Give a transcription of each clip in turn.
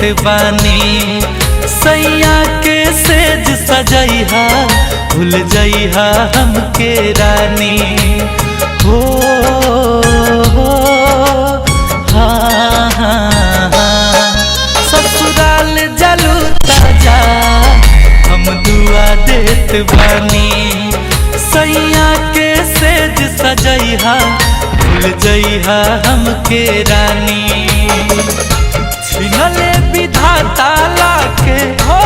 देत बानी। सैया के सेज सजैहा भूल जइहा हमके रानी। हो हाँ हाँ हाँ ससुराल जलू ताजा हम दुआ देत बानी। सैया के सेज सजैहा भूल जइहा हमके रानी। छिनले विधाता लाके हो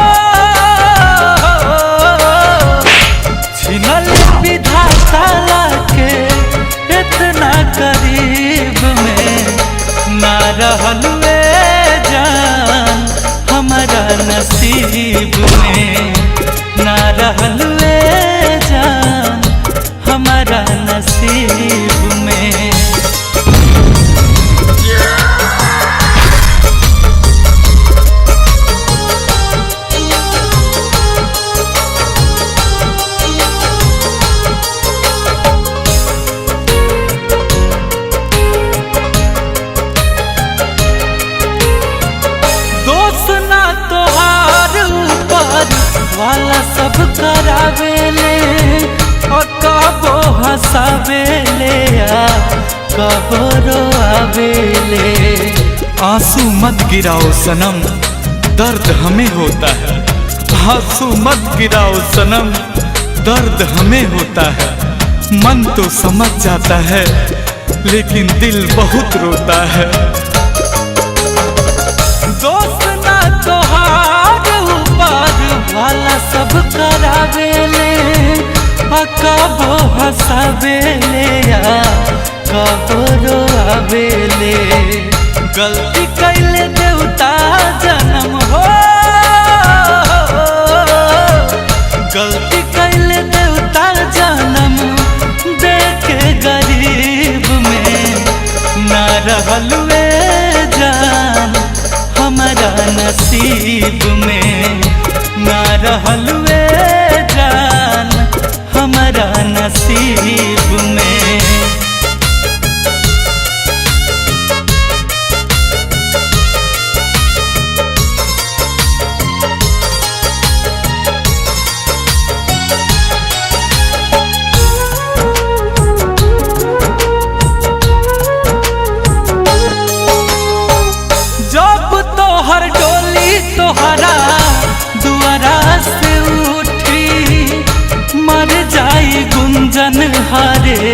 छिनले विधाता लाके इतना करीब में ना रहलुए जान हमारा नसीब में। ना रहलुए जान हमारा नसीब में। वाला सब करावेले और कबो हंसावेले कबो रोआवेले। आंसू मत गिराओ सनम दर्द हमें होता है। आंसू मत गिराओ सनम दर्द हमें होता है। मन तो समझ जाता है लेकिन दिल बहुत रोता है। दोस्त ना तोहार ऊपर वाला सब करावेले कबो हंसावेले कबो रोआवेले। गलती कैले देवता जन्म हो गलती कैले देवता जन्म देके गरीब में। ना रहलुए जान हमारा नसीब में। ना रहलुए जान हमारा नसीब में। जब तोहर डोली तोहरा दुआरा से उठी मर जाई गुंजन हरे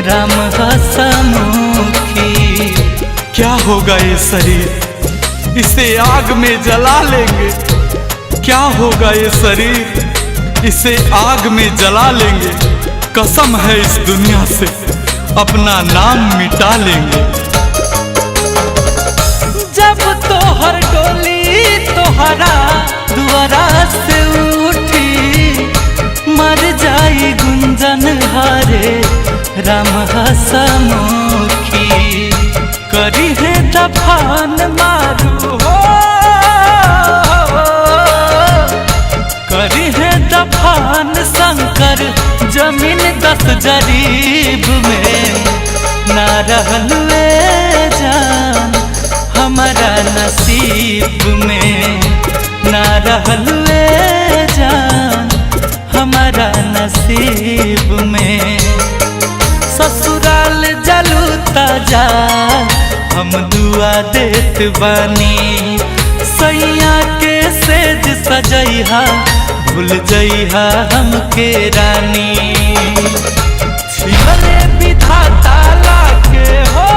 राम हसमुखी। क्या होगा ये शरीर इसे आग में जला लेंगे। क्या होगा ये शरीर इसे आग में जला लेंगे। कसम है इस दुनिया से अपना नाम मिटा लेंगे। जब तोहर डोली तोहरा दुआरा से उठी मर जाई गुंजन हरे राम हसमुखी। करी है दफान मारू हो करी है दफान शंकर जमीन 10 जरीब में। ना रहलुए जान हमारा नसीब में। ना रहलुए जान हमारा नसीब में। ससुराल जलू ताजा हम दुआ देत बानी। सैया के सेज सजैहा भूल जइहा हमके रानी। छिनले विधाता लाके हो